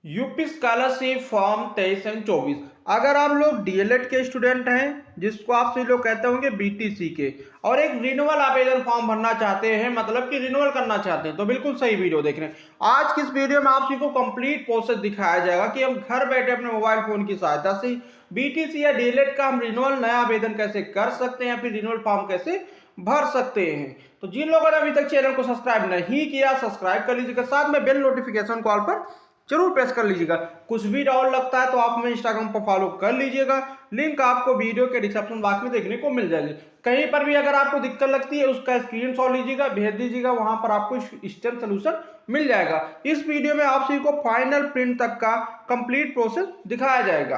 UP scholarship form 23 and 24। अगर आप लोग डीएलएड के स्टूडेंट हैं जिसको आप सभी लोग कहते होंगे बीटीसी के, और एक रिन्यूअल आवेदन फॉर्म भरना चाहते हैं, मतलब कि रिन्यूअल करना चाहते हैं, तो बिल्कुल सही वीडियो देख रहे हैं। आज की इस वीडियो में आप सभी को कंप्लीट प्रोसेस दिखाया जाएगा कि हम घर बैठे अपने मोबाइल फोन की सहायता से बीटीसी या डीएलएड का हम रिन्यूअल नया आवेदन कैसे कर सकते हैं या फिर रिन्यूअल फॉर्म कैसे भर सकते हैं। तो जिन लोगों ने अभी तक चैनल को सब्सक्राइब नहीं किया, सब्सक्राइब कर लीजिएगा, साथ में बेल नोटिफिकेशन कॉल पर जरूर प्रेस कर लीजिएगा। कुछ भी डाउट लगता है तो आप हमें इंस्टाग्राम पर फॉलो कर लीजिएगा, लिंक आपको वीडियो के डिस्क्रिप्शन बॉक्स में देखने को मिल जाएगी। कहीं पर भी अगर आपको दिक्कत लगती है उसका स्क्रीनशॉट लीजिएगा, भेज दीजिएगा, वहां पर आपको स्टेप सोल्यूशन मिल जाएगा। इस वीडियो में आप सभी को फाइनल प्रिंट तक का कंप्लीट प्रोसेस दिखाया जाएगा।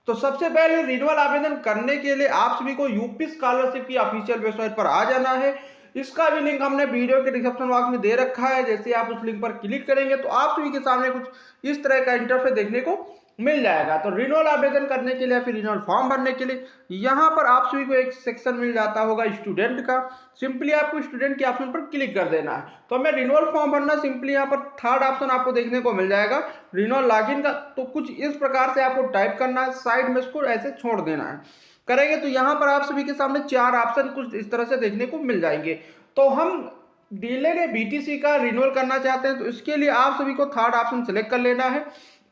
तो सबसे पहले रिन्यूअल आवेदन करने के लिए आप सभी को यूपी स्कॉलरशिप की ऑफिशियल वेबसाइट पर आ जाना है। इसका भी लिंक हमने वीडियो के डिस्क्रिप्शन बॉक्स में दे रखा है। जैसे आप उस लिंक पर क्लिक करेंगे तो आप सभी के सामने कुछ इस तरह का इंटरफेस देखने को मिल जाएगा। तो रिन्यूअल आवेदन करने के लिए या फिर रिन्यूअल फॉर्म भरने के लिए यहाँ पर आप सभी को एक सेक्शन मिल जाता होगा स्टूडेंट का। सिंपली आपको स्टूडेंट के ऑप्शन पर क्लिक कर देना है। तो हमें रिन्यूअल फॉर्म भरना, सिंपली यहाँ पर थर्ड ऑप्शन आपको देखने को मिल जाएगा रिन्यूअल लॉगिन का। तो कुछ इस प्रकार से आपको टाइप करना है, साइड में इसको ऐसे छोड़ देना है। करेंगे तो यहाँ पर आप सभी के सामने चार ऑप्शन कुछ इस तरह से देखने को मिल जाएंगे। तो हम डीएलएड या बीटीसी का रिन्यूअल करना चाहते हैं, तो इसके लिए आप सभी को थर्ड ऑप्शन सेलेक्ट कर लेना है,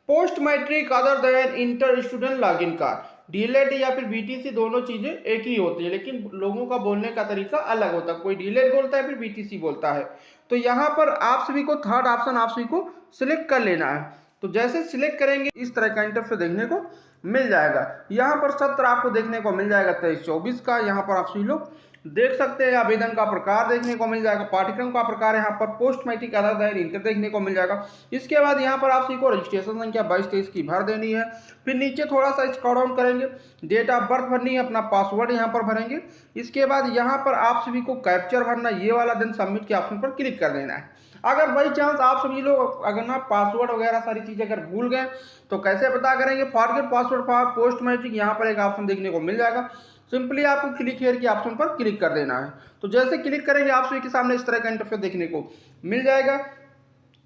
post matric other than inter student login card. DElEd या फिर बीटीसी दोनों चीजें एक ही होती है, लेकिन लोगों का बोलने का तरीका अलग होता है। कोई डीएलएड बोलता है, फिर बीटीसी बोलता है। तो यहाँ पर आप सभी को थर्ड ऑप्शन आप सभी को सिलेक्ट कर लेना है। तो जैसे सिलेक्ट करेंगे इस तरह का इंटरफेस देखने को मिल जाएगा। यहाँ पर सत्र आपको देखने को मिल जाएगा 23-24 का। यहाँ पर आप सभी लोग देख सकते हैं आवेदन का प्रकार देखने को मिल जाएगा, पाठ्यक्रम का प्रकार यहाँ पर post matric other than inter देखने को मिल जाएगा। इसके बाद यहाँ पर आप सभी को रजिस्ट्रेशन संख्या 22-23 की भर देनी है। फिर नीचे थोड़ा सा स्क्रॉल डाउन करेंगे, डेट ऑफ बर्थ भरनी है, अपना पासवर्ड यहाँ पर भरेंगे। इसके बाद यहाँ पर आप सभी को कैप्चर भरना, ये वाला देन सबमिट के ऑप्शन पर क्लिक कर देना है। अगर बाई चांस आप सभी लोग अगर ना पासवर्ड वगैरह सारी चीजें अगर भूल गए तो कैसे पता करेंगे? Forget password for post matric, यहाँ पर एक ऑप्शन देखने को मिल जाएगा। सिंपली आपको क्लिक हियर के ऑप्शन पर क्लिक कर देना है। तो जैसे क्लिक करेंगे आप सभी के सामने इस तरह का इंटरफेस देखने को मिल जाएगा।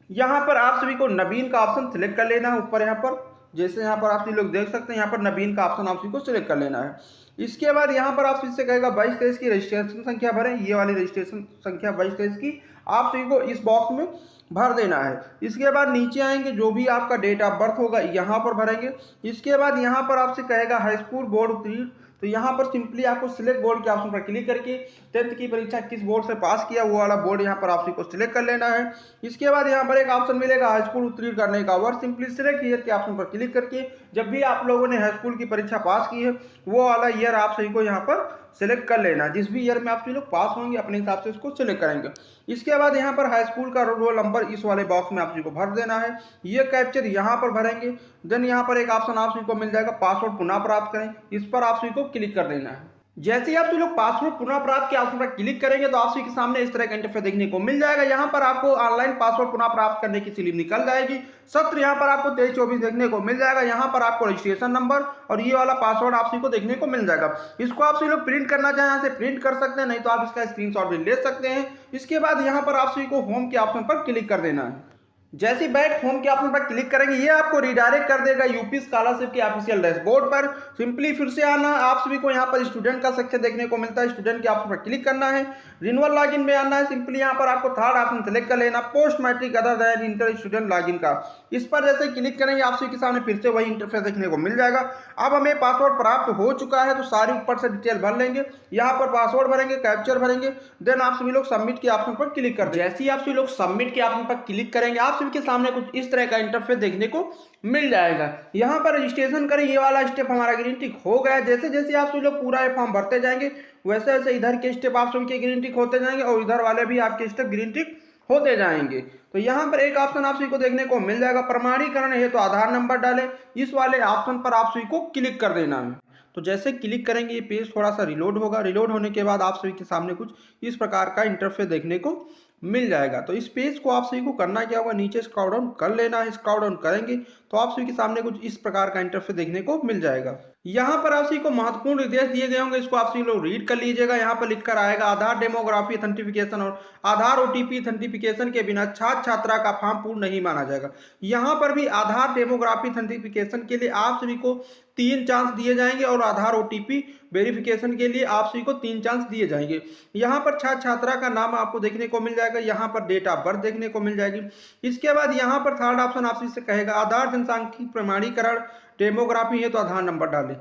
यहाँ पर आप सभी को नवीन का ऑप्शन सिलेक्ट कर लेना है। ऊपर यहाँ पर जैसे यहाँ पर आप सभी लोग देख सकते हैं, यहाँ पर नवीन का ऑप्शन आप सभी को सिलेक्ट कर लेना है। इसके बाद यहाँ पर आप सभी से कहेगा 22-23 की रजिस्ट्रेशन संख्या भरें। ये वाली रजिस्ट्रेशन संख्या 22-23 की आप सभी को इस बॉक्स में भर देना है। इसके बाद नीचे आएंगे, जो भी आपका डेट ऑफ बर्थ होगा यहाँ पर भरेंगे। इसके बाद यहाँ पर आपसे कहेगा हाई स्कूल बोर्ड उत्तीर्ण, तो यहाँ पर सिंपली आपको सिलेक्ट बोर्ड के ऑप्शन पर क्लिक करके 10th की परीक्षा किस बोर्ड से पास किया वो वाला बोर्ड यहाँ पर आप सभी को सिलेक्ट कर लेना है। इसके बाद यहाँ पर एक ऑप्शन मिलेगा हाई स्कूल उत्तीर्ण करने का, और सिंपली सिलेक्ट ईयर के ऑप्शन पर क्लिक करके जब भी आप लोगों ने हाई स्कूल की परीक्षा पास की है वो वाला ईयर आप सभी को यहाँ पर सिलेक्ट कर लेना। जिस भी ईयर में आप सभी लोग पास होंगे अपने हिसाब से उसको सिलेक्ट करेंगे। इसके बाद यहाँ पर हाई स्कूल का रोल नंबर इस वाले बॉक्स में आप सभी को भर देना है। ये कैप्चर यहाँ पर भरेंगे। देन यहाँ पर एक ऑप्शन आप सभी को मिल जाएगा पासवर्ड पुनः प्राप्त करें, इस पर आप सभी को क्लिक कर देना है। जैसे ही आप सभी लोग पासवर्ड पुनः प्राप्त के ऑप्शन पर क्लिक करेंगे तो आप सभी के सामने इस तरह का इंटरफेस देखने को मिल जाएगा। यहाँ पर आपको ऑनलाइन पासवर्ड पुनः प्राप्त करने की स्लिप निकल जाएगी। सत्र यहाँ पर आपको 23-24 देखने को मिल जाएगा। यहाँ पर आपको रजिस्ट्रेशन नंबर और ये वाला पासवर्ड आप सभी को देखने को मिल जाएगा। इसको आप सभी लोग प्रिंट करना चाहें यहाँ से प्रिंट कर सकते हैं, नहीं तो आप इसका स्क्रीनशॉट भी ले सकते हैं। इसके बाद यहाँ पर आप सभी को होम के ऑप्शन पर क्लिक कर देना है। जैसे बैक होम के ऑप्शन पर क्लिक करेंगे ये आपको रिडायरेक्ट कर देगा यूपी स्कॉलरशिप के ऑफिशियल डैशबोर्ड पर। सिंपली फिर से आना, आप सभी को यहाँ पर स्टूडेंट का सेक्शन देखने को मिलता है, स्टूडेंट के ऑप्शन पर क्लिक करना है। रिन्यूअल लॉगिन में आना है। सिंपली यहाँ पर आपको थर्ड ऑप्शन सेलेक्ट कर लेना, post matric other than inter student login का। इस पर जैसे क्लिक करेंगे आप सभी के सामने फिर से वही इंटरफेस देखने को मिल जाएगा। अब हमें पासवर्ड प्राप्त हो चुका है तो सारी ऊपर से डिटेल भर लेंगे। यहाँ पर पासवर्ड भरेंगे, कैप्चर भरेंगे, देन आप सभी लोग सबमिट के ऑप्शन पर क्लिक कर देंगे। जैसे ही आप सभी लोग सबमिट के ऑप्शन पर क्लिक करेंगे आप सभी के सामने कुछ इस तरह का इंटरफेस देखने को मिल जाएगा। यहाँ पर रजिस्ट्रेशन करें, ये वाला स्टेप हमारा ग्रीन टिक हो गया। जैसे जैसे आप सभी लोग पूरा ये फॉर्म भरते जाएंगे वैसे वैसे इधर के स्टेप आप सभी के ग्रीन टिक होते जाएंगे और इधर वाले भी आपके स्टेप ग्रीन टिक होते जाएंगे। तो यहाँ पर एक ऑप्शन आप सभी को देखने को मिल जाएगा प्रमाणीकरण है, तो आधार नंबर डालें, इस वाले ऑप्शन पर आप सभी को क्लिक कर देना है। तो जैसे क्लिक करेंगे ये पेज थोड़ा सा रिलोड होगा। रिलोड होने के बाद आप सभी के सामने कुछ इस प्रकार का इंटरफेस देखने को मिल जाएगा। तो इस पेज को आप सभी को करना क्या होगा, नीचे स्क्रॉल डाउन कर लेना है। स्क्रॉल डाउन करेंगे तो आप सभी के सामने कुछ इस प्रकार का इंटरफेस देखने को मिल जाएगा। यहाँ पर आप सभी को महत्वपूर्ण निर्देश दिए गए होंगे, इसको आप सभी लोग रीड कर लीजिएगा। यहाँ पर लिखकर आएगा आधार डेमोग्राफी ऑथेंटिफिकेशन और आधार ओटीपी ऑथेंटिफिकेशन के बिना छात्र छात्रा का फॉर्म पूर्ण नहीं माना जाएगा। यहाँ पर भी आधार डेमोग्राफी ऑथेंटिफिकेशन के लिए आप सभी को 3 चांस दिए जाएंगे और आधार ओटीपी वेरिफिकेशन के लिए आप सभी को 3 चांस दिए जाएंगे। यहाँ पर छात्र छात्रा का नाम आपको देखने को मिल जाएगा, यहाँ पर डेट ऑफ बर्थ देखने को मिल जाएगी। इसके बाद यहाँ पर थर्ड ऑप्शन आप सभी से कहेगा आधार जनसांख्यिकी प्रमाणीकरण डेमोग्राफी है तो आधार नंबर डालें।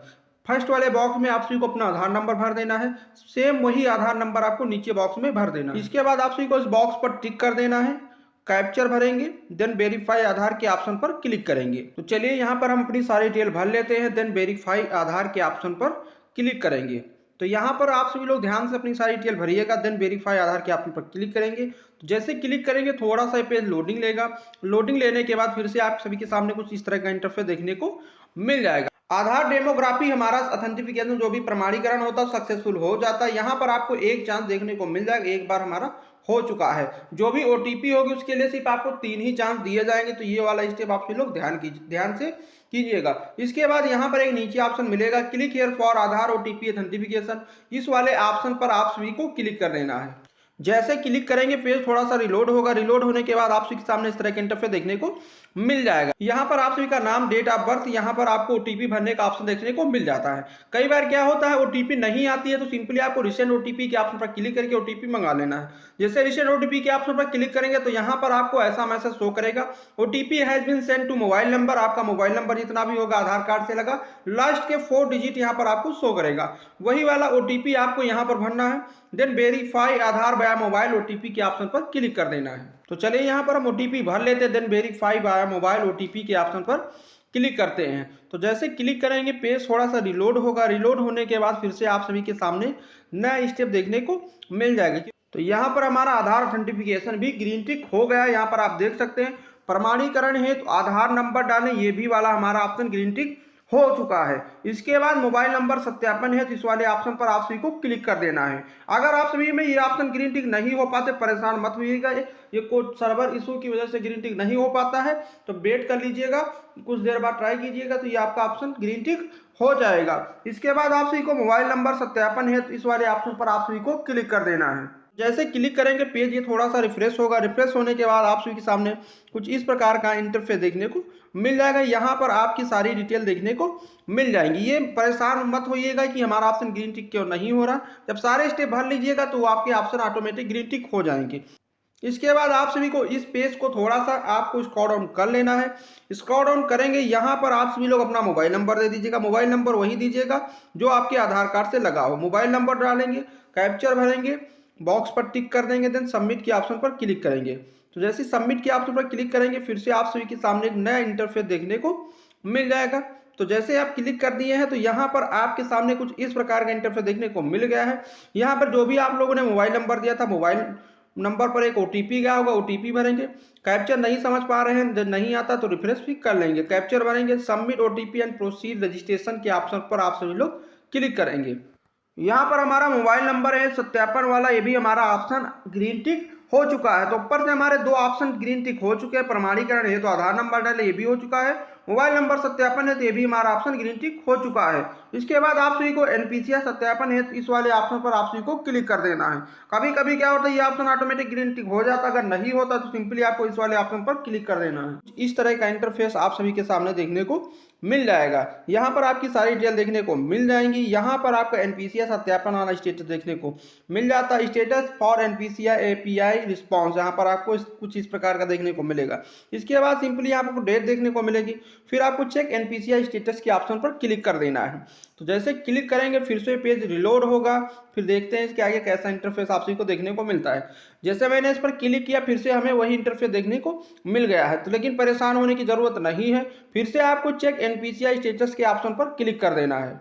फर्स्ट वाले बॉक्स में आप सभी को अपना आधार नंबर भर देना है, सेम वही आधार नंबर आपको नीचे बॉक्स में भर देना है। इसके बाद आप सभी को इस बॉक्स पर टिक कर देना है, कैप्चर भरेंगे, देन वेरीफाई आधार के ऑप्शन पर क्लिक करेंगे। तो चलिए यहाँ पर हम अपनी सारी डिटेल भर लेते हैं, देन वेरीफाई आधार के ऑप्शन पर क्लिक करेंगे। तो यहाँ पर आप सभी लोग ध्यान से अपनी सारी डिटेल भरिएगा, देन वेरीफाई आधार के ऑप्शन पर क्लिक करेंगे। तो जैसे क्लिक करेंगे थोड़ा सा पेज लोडिंग लेगा, लोडिंग लेने के बाद फिर से आप सभी के सामने कुछ इस तरह का इंटरफेस देखने को मिल जाएगा। आधार डेमोग्राफी हमारा ऑथेंटिफिकेशन जो भी प्रमाणीकरण होता है सक्सेसफुल हो जाता है। यहाँ पर आपको एक चांस देखने को मिल जाएगा, एक बार हमारा हो चुका है। जो भी ओटीपी होगी उसके लिए सिर्फ आपको 3 ही चांस दिए जाएंगे। तो ये वाला स्टेप आप लोग ध्यान से कीजिएगा। इसके बाद यहाँ पर एक नीचे ऑप्शन मिलेगा click here for Aadhaar OTP authentication, इस वाले ऑप्शन पर आप सभी को क्लिक कर देना है। जैसे क्लिक करेंगे पेज थोड़ा सा रिलोड होगा, रिलोड होने के बाद आप सभी के सामने इस तरह के इंटरफेस देखने को मिल जाएगा। यहाँ पर आप सभी का नाम, डेट ऑफ बर्थ, यहाँ पर आपको ओटीपी भरने का ऑप्शन देखने को मिल जाता है। कई बार क्या होता है ओटीपी नहीं आती है तो सिंपली आपको रिसेंट ओटीपी के ऑप्शन पर क्लिक करके ओटीपी मंगा लेना है। जैसे रिसेंट ओटीपी के ऑप्शन पर क्लिक करेंगे तो यहाँ पर आपको ऐसा मैसेज शो करेगा OTP has been send to mobile number. आपका मोबाइल नंबर जितना भी होगा आधार कार्ड से लगा लास्ट के 4 डिजिट यहाँ पर आपको शो करेगा, वही वाला ओटीपी आपको यहाँ पर भरना है। देन वेरीफाई आधार बाय मोबाइल ओटीपी के ऑप्शन पर क्लिक कर देना है। तो चलिए यहाँ पर हम ओटीपी भर लेते हैं, then verify by mobile OTP के ऑप्शन पर क्लिक करते हैं। तो जैसे क्लिक करेंगे पेज थोड़ा सा रिलोड होगा, रिलोड होने के बाद फिर से आप सभी के सामने नया स्टेप देखने को मिल जाएगा। तो यहाँ पर हमारा आधार ऑथेंटिफिकेशन भी ग्रीन टिक हो गया है। यहाँ पर आप देख सकते हैं प्रमाणीकरण है तो आधार नंबर डालें, ये भी वाला हमारा ऑप्शन ग्रीन टिक हो चुका है। इसके बाद मोबाइल नंबर सत्यापन है तो इस वाले ऑप्शन पर आप सभी को क्लिक कर देना है। अगर आप सभी में ये ऑप्शन ग्रीन टिक नहीं हो पाते परेशान मत होइएगा, ये कोई सर्वर इशू की वजह से ग्रीन टिक नहीं हो पाता है तो वेट कर लीजिएगा, कुछ देर बाद ट्राई कीजिएगा तो ये आपका ऑप्शन ग्रीन टिक हो जाएगा। इसके बाद आप सभी को मोबाइल नंबर सत्यापन है तो इस वाले ऑप्शन पर आप सभी को क्लिक कर देना है। जैसे क्लिक करेंगे पेज ये थोड़ा सा रिफ्रेश होगा, रिफ्रेश होने के बाद आप सभी के सामने कुछ इस प्रकार का इंटरफेस देखने को मिल जाएगा। यहाँ पर आपकी सारी डिटेल देखने को मिल जाएंगी। ये परेशान मत होइएगा कि हमारा ऑप्शन ग्रीन टिक क्यों नहीं हो रहा, जब सारे स्टेप भर लीजिएगा तो आपके ऑप्शन ऑटोमेटिक ग्रीन टिक हो जाएंगे। इसके बाद आप सभी को इस पेज को थोड़ा सा आपको स्क्रॉल डाउन कर लेना है। स्क्रॉल डाउन करेंगे यहाँ पर आप सभी लोग अपना मोबाइल नंबर दे दीजिएगा, मोबाइल नंबर वही दीजिएगा जो आपके आधार कार्ड से लगा हो। मोबाइल नंबर डालेंगे, कैप्चर भरेंगे, बॉक्स पर टिक कर देंगे, देन सबमिट के ऑप्शन पर क्लिक करेंगे। तो जैसे सबमिट के ऑप्शन पर क्लिक करेंगे फिर से आप सभी के सामने एक नया इंटरफेस देखने को मिल जाएगा। तो जैसे आप क्लिक कर दिए हैं तो यहाँ पर आपके सामने कुछ इस प्रकार का इंटरफेस देखने को मिल गया है। यहाँ पर जो भी आप लोगों ने मोबाइल नंबर दिया था मोबाइल नंबर पर एक ओटीपी गया होगा, ओटीपी भरेंगे। कैप्चर नहीं समझ पा रहे हैं, जब नहीं आता तो रिफ्रेश भी कर लेंगे, कैप्चर भरेंगे, submit OTP and proceed registration के ऑप्शन पर आप सभी लोग क्लिक करेंगे। यहाँ पर हमारा मोबाइल नंबर है सत्यापन वाला, ये भी हमारा ऑप्शन ग्रीन टिक हो चुका है। तो ऊपर से हमारे 2 ऑप्शन ग्रीन टिक हो चुके हैं, प्रमाणीकरण है तो आधार नंबर डाले ये भी हो चुका है, मोबाइल नंबर सत्यापन है तो ये भी हमारा ऑप्शन ग्रीन टिक हो चुका है। इसके बाद आप सभी को एनपीसीआई सत्यापन है तो इस वाले ऑप्शन पर आप सभी को क्लिक कर देना है। कभी कभी क्या होता है ये ऑप्शन ऑटोमेटिक ग्रीन टिक हो जाता है, अगर नहीं होता तो सिंपली आपको इस वाले ऑप्शन पर क्लिक कर देना है। इस तरह का इंटरफेस आप सभी के सामने देखने को मिल जाएगा। यहाँ पर आपकी सारी डिटेल देखने को मिल जाएंगी। यहाँ पर आपका एनपीसीआई सत्यापन वाला स्टेटस देखने को मिल जाता है, status for NPCI API response, यहाँ पर आपको कुछ इस प्रकार का देखने को मिलेगा। इसके बाद सिंपली आपको डेट देखने को मिलेगी, फिर आपको चेक एनपीसीआई स्टेटस के ऑप्शन पर क्लिक कर देना है। तो जैसे क्लिक करेंगे फिर से पेज रिलोड होगा, फिर देखते हैं इसके आगे कैसा इंटरफेस आप सभी को देखने को मिलता है। जैसे मैंने इस पर क्लिक किया फिर से हमें वही इंटरफेस देखने को मिल गया है, तो लेकिन परेशान होने की जरूरत नहीं है, फिर से आपको चेक एनपीसीआई स्टेटस के ऑप्शन पर क्लिक कर देना है।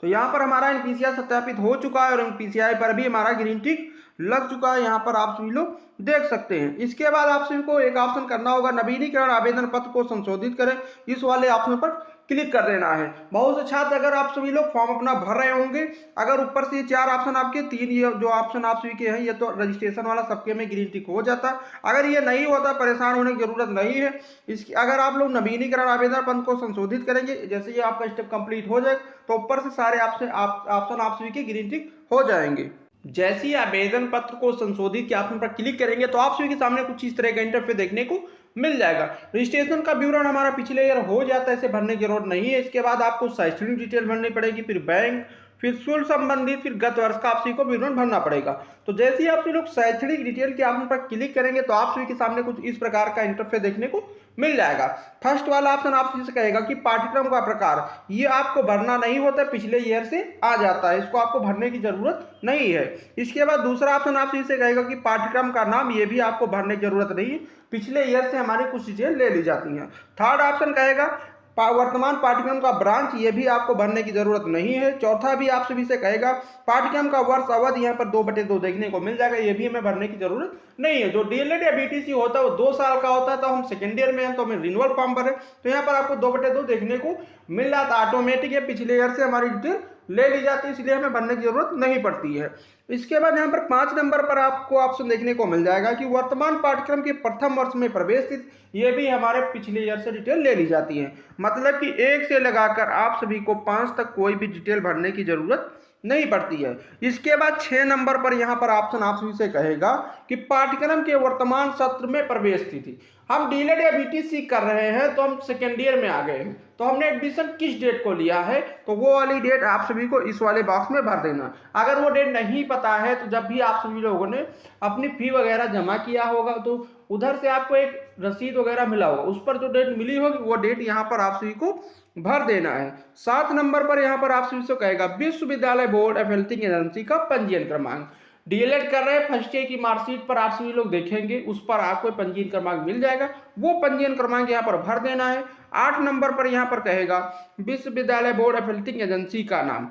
तो यहाँ पर हमारा एनपीसीआई सत्यापित हो चुका है और एनपीसीआई पर भी हमारा ग्रीन टिक लग चुका है, यहाँ पर आप सभी लोग देख सकते हैं। इसके बाद आप सभी को एक ऑप्शन करना होगा, नवीनीकरण आवेदन पत्र को संशोधित करें, इस वाले ऑप्शन पर क्लिक कर देना है। बहुत से छात्र अगर आप सभी लोग फॉर्म अपना भर रहे होंगे, अगर ऊपर से ये 4 ऑप्शन आपके, 3 ये जो ऑप्शन आप सभी के हैं ये तो रजिस्ट्रेशन वाला सबके में ग्रीन टिक हो जाता। अगर ये नहीं होता परेशान होने की जरूरत नहीं है। इसकी अगर आप लोग नवीनीकरण आवेदन पत्र को संशोधित करेंगे, जैसे ये आपका स्टेप कंप्लीट हो जाए तो ऊपर से सारे ऑप्शन आप सभी के ग्रीन टिक हो जाएंगे। जैसे ही आवेदन पत्र को संशोधित के ऑप्शन पर क्लिक करेंगे तो आप सभी के सामने कुछ इस तरह का इंटरफेस देखने को मिल जाएगा। रजिस्ट्रेशन का विवरण हमारा पिछले ईयर हो जाता है, इसे भरने की जरूरत नहीं है। इसके बाद आपको शैक्षणिक डिटेल भरनी पड़ेगी, फिर बैंक, फिर शुल्क संबंधित, फिर गत वर्ष का आप सभी को विवरण भरना पड़ेगा। तो जैसे ही आप सभी लोग शैक्षणिक डिटेल के ऑप्शन पर क्लिक करेंगे तो आप सभी के सामने कुछ इस प्रकार का इंटरफेस देखने को मिल जाएगा। फर्स्ट वाला ऑप्शन आप सभी से कहेगा कि पाठ्यक्रम का प्रकार, ये आपको भरना नहीं होता, पिछले ईयर से आ जाता है, इसको आपको भरने की जरूरत नहीं है। इसके बाद दूसरा ऑप्शन आप सभी से कहेगा कि पाठ्यक्रम का नाम, ये भी आपको भरने की जरूरत नहीं है, पिछले ईयर से हमारी कुछ चीजें ले ली जाती हैं। थर्ड ऑप्शन कहेगा वर्तमान पाठ्यक्रम का ब्रांच, ये भी आपको भरने की जरूरत नहीं है। चौथा भी आप सभी से कहेगा पाठ्यक्रम का वर्ष अवधि, यहाँ पर 2/2 देखने को मिल जाएगा, ये भी हमें भरने की जरूरत नहीं है। जो डीएलएड या बीटीसी होता है वो 2 साल का होता है, तो हम सेकेंड ईयर में हैं तो हमें रिन्यूअल फॉर्म भरे, तो यहाँ पर आपको 2/2 देखने को मिल रहा था। ऑटोमेटिक है, पिछले ईयर से हमारी डिटेल ले ली जाती है, इसलिए हमें भरने की जरूरत नहीं पड़ती है। इसके बाद यहाँ पर 5 नंबर पर आपको ऑप्शन देखने को मिल जाएगा कि वर्तमान पाठ्यक्रम के प्रथम वर्ष में प्रवेश तिथि, ये भी हमारे पिछले ईयर से डिटेल ले ली जाती है। मतलब कि 1 से लगाकर आप सभी को 5 तक कोई भी डिटेल भरने की जरूरत नहीं पड़ती है। इसके बाद 6 नंबर पर यहाँ पर ऑप्शन आप सभी से कहेगा कि पाठ्यक्रम के वर्तमान सत्र में प्रवेश तिथि, हम डीएलएड या बीटीसी कर रहे हैं तो हम सेकेंड ईयर में आ गए हैं, तो हमने एडमिशन किस डेट को लिया है, तो वो वाली डेट आप सभी को इस वाले बॉक्स में भर देना। अगर वो डेट नहीं पता है तो जब भी आप सभी लोगों ने अपनी फी वगैरह जमा किया होगा तो उधर से आपको एक रसीद वगैरह मिला होगा, उस पर जो डेट मिली होगी वो डेट यहाँ पर आप सभी को भर देना है। 7 नंबर पर यहाँ पर आप सभी से कहेगा विश्वविद्यालय बोर्ड एफिलिएटिंग एजेंसी का पंजीयन क्रमांक, डीएलएड कर रहे हैं फर्स्ट ईयर की मार्कशीट पर आप सभी लोग देखेंगे, उस पर आपको पंजीयन क्रमांक मिल जाएगा, वो पंजीयन क्रमांक यहाँ पर भर देना है। 8 नंबर पर यहाँ पर कहेगा विश्वविद्यालय बोर्ड एफिलिएटिंग एजेंसी का नाम,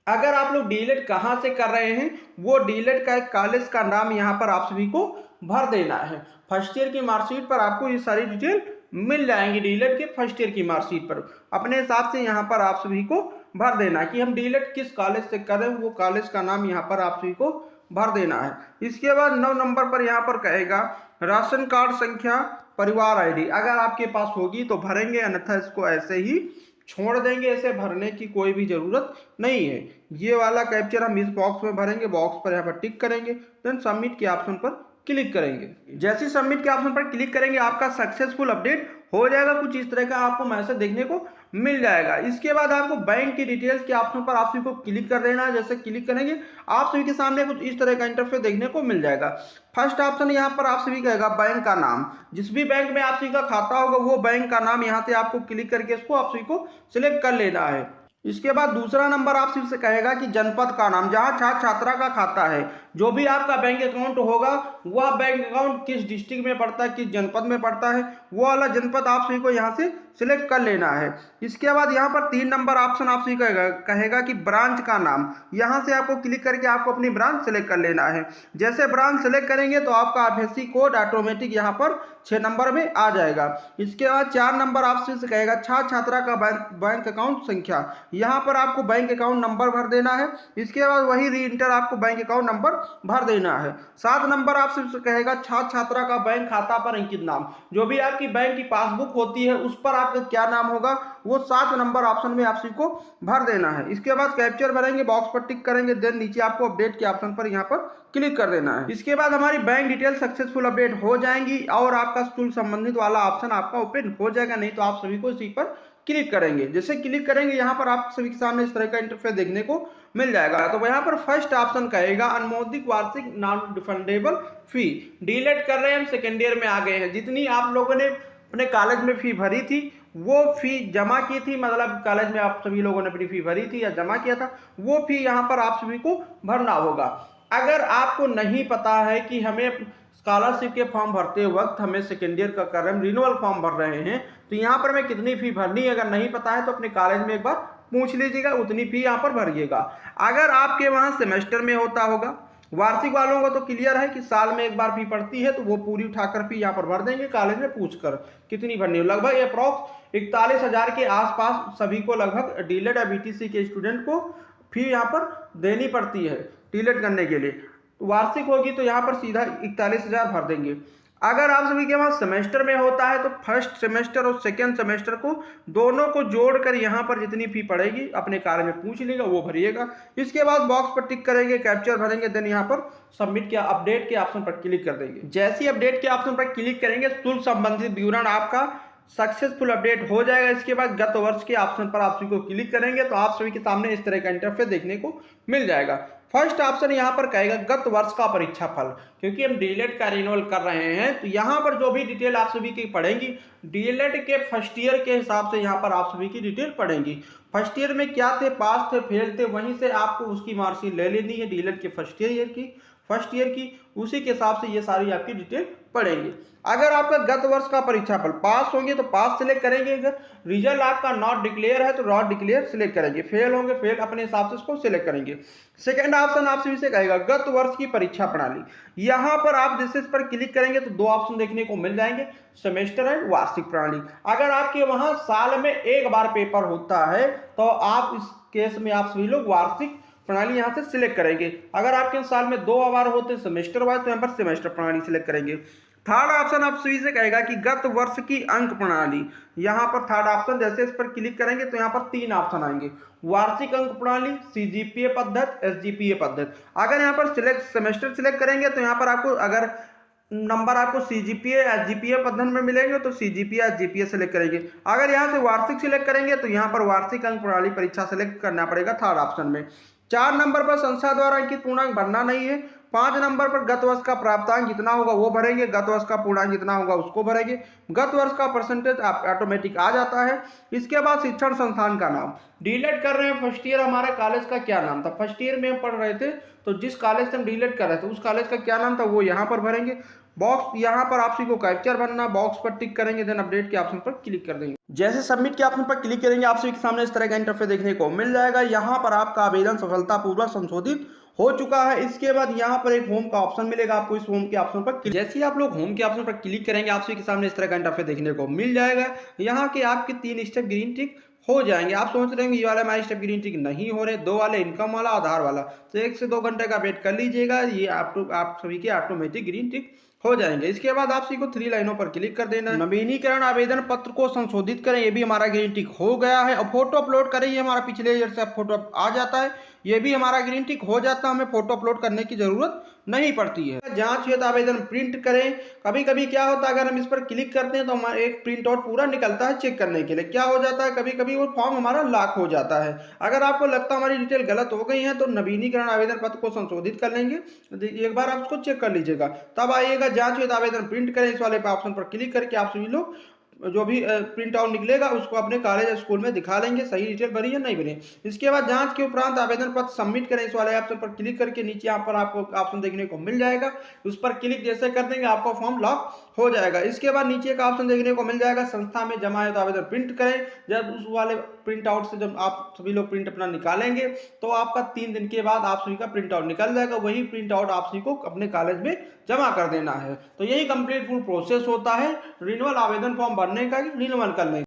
अगर आप लोग डीएलएड कहाँ से कर रहे हैं वो डीएलएड का एक कॉलेज का नाम यहाँ पर आप सभी को भर देना है। फर्स्ट ईयर की मार्कशीट पर आपको ये सारी डिटेल मिल जाएंगी, डीएलएड के फर्स्ट ईयर की मार्कशीट पर अपने हिसाब से यहाँ पर आप सभी को भर देना कि हम डीएलएड किस कॉलेज से कर रहे हैं, वो कॉलेज का नाम यहाँ पर आप सभी को भर देना है। इसके बाद 9 नंबर पर यहाँ पर कहेगा राशन कार्ड संख्या, परिवार आईडी, अगर आपके पास होगी तो भरेंगे, अन्यथा इसको ऐसे ही छोड़ देंगे, ऐसे भरने की कोई भी जरूरत नहीं है। ये वाला कैप्चर हम इस बॉक्स में भरेंगे, बॉक्स पर यहाँ पर टिक करेंगे, देन सबमिट के ऑप्शन पर क्लिक करेंगे। जैसे सबमिट के ऑप्शन पर क्लिक करेंगे आपका सक्सेसफुल अपडेट हो जाएगा, कुछ इस तरह का आपको मैसेज देखने को मिल जाएगा। इसके बाद आपको बैंक की डिटेल्स के ऑप्शन पर आप सभी को क्लिक कर देना है। जैसे क्लिक करेंगे आप सभी के सामने कुछ इस तरह का इंटरफेस देखने को मिल जाएगा। फर्स्ट ऑप्शन यहाँ पर आप सभी कहेगा बैंक का नाम, जिस भी बैंक में आप सभी का खाता होगा वो बैंक का नाम यहाँ से आपको क्लिक करके इसको आप सभी को सिलेक्ट कर लेना है। इसके बाद दूसरा नंबर आप सभी से कहेगा कि जनपद का नाम, जहाँ छात्र छात्रा का खाता है, जो भी आपका बैंक अकाउंट होगा वह बैंक अकाउंट किस डिस्ट्रिक्ट में पड़ता है, किस जनपद में पड़ता है, वो वाला जनपद आप सभी को यहाँ से सिलेक्ट कर लेना है। इसके बाद यहाँ पर 3 नंबर ऑप्शन आप सभी कहेगा कि ब्रांच का नाम, यहाँ से आपको क्लिक करके आपको अपनी ब्रांच सेलेक्ट कर लेना है। जैसे ब्रांच सेलेक्ट करेंगे तो आपका आईएफएससी कोड ऑटोमेटिक यहाँ पर 6 नंबर में आ जाएगा। इसके बाद 4 नंबर ऑप्शन से कहेगा छात्र छात्रा का बैंक अकाउंट संख्या, यहाँ पर आपको बैंक अकाउंट नंबर भर देना है। इसके बाद वही री इंटर आपको बैंक अकाउंट नंबर भर देना है। 7 नंबर आपसे कहेगा छात्र छात्रा का बैंक खाता पर अंकित नाम, जो भी आपकी बैंक की पासबुक होती है उस पर आपका क्या नाम होगा वो 7 नंबर ऑप्शन में आप सभी को भर देना है। इसके बाद कैप्चर भरेंगे, बॉक्स पर टिक करेंगे, देन नीचे आपको अपडेट के ऑप्शन पर यहाँ पर क्लिक कर देना है। इसके बाद हमारी बैंक डिटेल सक्सेसफुल अपडेट हो जाएंगी और आपका शुल्क संबंधित वाला ऑप्शन आपका ओपन हो जाएगा। नहीं तो आप सभी को इसी पर क्लिक करेंगे। जैसे क्लिक करेंगे यहाँ पर आप सभी के सामने इस तरह का इंटरफेस देखने को मिल जाएगा। तो यहाँ पर फर्स्ट ऑप्शन कहेगा अनुमोदित वार्षिक नॉन रिफंडेबल फी, डीएलएड कर रहे हैं हम सेकेंड ईयर में आ गए हैं, जितनी आप लोगों ने अपने कॉलेज में फी भरी थी वो फी जमा की थी, मतलब कॉलेज में आप सभी लोगों ने अपनी फी भरी थी या जमा किया था, वो फी यहाँ पर आप सभी को भरना होगा। अगर आपको नहीं पता है कि हमें स्कॉलरशिप के फॉर्म भरते वक्त हमें सेकेंड ईयर का कर रहे हैं, रिन्यूअल फॉर्म भर रहे हैं, तो यहाँ पर मैं कितनी फी भरनी है अगर नहीं पता है तो अपने कॉलेज में एक बार पूछ लीजिएगा, उतनी फी यहाँ पर भरिएगा। अगर आपके वहाँ सेमेस्टर में होता होगा वार्षिक वालों को तो क्लियर है कि साल में एक बार फी पड़ती है, तो वो पूरी उठाकर फी यहाँ पर भर देंगे कॉलेज में पूछकर कितनी भरनी हो। लगभग अप्रॉक्स 41,000 के आसपास सभी को लगभग डीएलएड या बीटीसी के स्टूडेंट को फी यहाँ पर देनी पड़ती है डीएलएड करने के लिए। वार्षिक होगी तो यहाँ पर सीधा 41,000 भर देंगे। अगर आप सभी के पास सेमेस्टर में होता है तो फर्स्ट सेमेस्टर और सेकेंड सेमेस्टर को दोनों को जोड़कर यहाँ पर जितनी फी पड़ेगी अपने कार्य में पूछ लेगा वो भरिएगा। इसके बाद बॉक्स पर टिक करेंगे, कैप्चर भरेंगे, देन यहाँ पर सबमिट के अपडेट के ऑप्शन पर क्लिक कर देंगे। जैसे ही अपडेट के ऑप्शन पर क्लिक करेंगे शुल्क संबंधित विवरण आपका सक्सेसफुल अपडेट हो जाएगा। इसके बाद गत वर्ष के ऑप्शन पर आप सभी को क्लिक करेंगे तो आप सभी के सामने इस तरह का इंटरफेस देखने को मिल जाएगा। फर्स्ट ऑप्शन यहाँ पर कहेगा गत वर्ष का परीक्षा फल, क्योंकि हम डीएलएड का रिन्यूअल कर रहे हैं तो यहाँ पर जो भी डिटेल आप सभी की पढ़ेंगी डीएलएड के फर्स्ट ईयर के हिसाब से यहाँ पर आप सभी की डिटेल पढ़ेंगी। फर्स्ट ईयर में क्या थे, पास थे, फेल थे, वहीं से आपको उसकी मार्कशीट ले लेनी है डीएलएड के फर्स्ट ईयर की उसी के हिसाब से ये सारी आपकी डिटेल पढ़ेंगे। अगर आपका गत वर्ष का परीक्षाफल पास होंगे तो पास सिलेक्ट करेंगे, अगर रिजल्ट आपका नॉट डिक्लेयर है तो नॉट डिक्लेयर सिलेक्ट करेंगे, फेल होंगे फेल अपने हिसाब से उसको सिलेक्ट करेंगे। सेकंड ऑप्शन आपसे से कहेगा गत वर्ष की परीक्षा प्रणाली। यहाँ पर आप जैसे इस पर क्लिक करेंगे तो दो ऑप्शन देखने को मिल जाएंगे, सेमेस्टर एंड वार्षिक प्रणाली। अगर आपके वहां साल में एक बार पेपर होता है तो आप इस केस में आप सभी लोग वार्षिक प्रणाली यहाँ से सिलेक्ट करेंगे। अगर आपके साल में 2 बार होते सेमेस्टर वाइज तो यहाँ पर सेमेस्टर प्रणाली सिलेक्ट करेंगे। थर्ड ऑप्शन आप सभी से कहेगा कि गत वर्ष की अंक प्रणाली। यहाँ पर थर्ड ऑप्शन जैसे इस पर क्लिक करेंगे तो यहाँ पर 3 ऑप्शन आएंगे, वार्षिक अंक प्रणाली, सीजीपीए पद्धति, एसजीपीए पद्धति। अगर यहाँ पर सेमेस्टर सिलेक्ट करेंगे तो यहाँ पर आपको अगर नंबर आपको सीजीपीए एसजीपीए पद्धति में मिलेंगे तो सीजीपीए एसजीपीए सिलेक्ट करेंगे। अगर यहाँ से वार्षिक सिलेक्ट करेंगे तो यहाँ पर वार्षिक अंक प्रणाली परीक्षा सिलेक्ट करना पड़ेगा थर्ड ऑप्शन में। 4 नंबर पर संस्था द्वारा अंकित पूर्णांक भरना नहीं है। 5 नंबर पर गत वर्ष का प्राप्तांक जितना होगा वो भरेंगे, गत वर्ष का पूर्णांक जितना होगा उसको भरेंगे। गत वर्ष का परसेंटेज ऑटोमेटिक आ जाता है। इसके बाद शिक्षण संस्थान का नाम, डीएलएड कर रहे हैं फर्स्ट ईयर, हमारे कॉलेज का क्या नाम था, फर्स्ट ईयर में हम पढ़ रहे थे तो जिस कॉलेज से हम डीएलएड कर रहे थे उस कॉलेज का क्या नाम था वो यहाँ पर भरेंगे। बॉक्स यहाँ पर आप सभी को कैप्चर भरना, बॉक्स पर टिक करेंगे, देन अपडेट के ऑप्शन पर क्लिक कर देंगे। जैसे सबमिट के ऑप्शन पर क्लिक करेंगे आप सभी के सामने इस तरह का इंटरफेस देखने को मिल जाएगा। यहाँ पर आपका आवेदन सफलतापूर्वक संशोधित हो चुका है। इसके बाद यहाँ पर एक होम का ऑप्शन मिलेगा आपको, इस होम के ऑप्शन पर जैसे ही आप लोग होम के ऑप्शन पर क्लिक करेंगे आप सभी के सामने इस तरह का इंटरफेस देखने को मिल जाएगा। यहाँ के आपके 3 स्टेप ग्रीन टिक हो जाएंगे। आप सोच रहे होंगे ये वाला हमारे स्टेप ग्रीन टिक नहीं हो रहे, 2 वाले इनकम वाला आधार वाला, तो 1 से 2 घंटे का वेट कर लीजिएगा, ये आप सभी के ऑटोमेटिक ग्रीन टिक हो जाएंगे। इसके बाद आप सभी को 3 लाइनों पर क्लिक कर देना है। नवीनीकरण आवेदन पत्र को संशोधित करें, ये भी हमारा ग्रीन टिक हो गया है। और फोटो अपलोड करें, ये हमारा पिछले ईयर से फोटो आ जाता है, ये भी हमारा ग्रीन टिक हो जाता है, हमें फोटो अपलोड करने की जरूरत नहीं पड़ती है। जांच हेतु आवेदन प्रिंट करें, कभी कभी क्या होता है अगर हम इस पर क्लिक करते हैं तो हमारा एक प्रिंट आउट पूरा निकलता है चेक करने के लिए। क्या हो जाता है कभी कभी वो फॉर्म हमारा लॉक हो जाता है। अगर आपको लगता है हमारी डिटेल गलत हो गई है तो नवीनीकरण आवेदन पत्र को संशोधित कर लेंगे, एक बार आप उसको चेक कर लीजिएगा। तब आइएगा जांच हेतु आवेदन प्रिंट करें, इस वाले ऑप्शन पर क्लिक करके आप सभी लोग जो भी प्रिंट आउट निकलेगा उसको अपने कॉलेज स्कूल में दिखा लेंगे सही डिटेल भरी या नहीं भरी। इसके बाद जांच के उपरांत आवेदन पत्र सबमिट करें, इस वाले ऑप्शन पर क्लिक करके नीचे यहाँ पर आपको ऑप्शन देखने को मिल जाएगा, उस पर क्लिक जैसे कर देंगे आपका फॉर्म लॉक हो जाएगा। इसके बाद नीचे का ऑप्शन देखने को मिल जाएगा संस्था में जमा है तो आवेदन प्रिंट करें। जब उस वाले प्रिंट आउट से जब आप सभी लोग प्रिंट अपना निकालेंगे तो आपका 3 दिन के बाद आप सभी का प्रिंट आउट निकल जाएगा, वही प्रिंट आउट आप सभी को अपने कॉलेज में जमा कर देना है। तो यही कंप्लीट फुल प्रोसेस होता है रिन्यूअल आवेदन फॉर्म भरने का, रिन्यूअल करने का।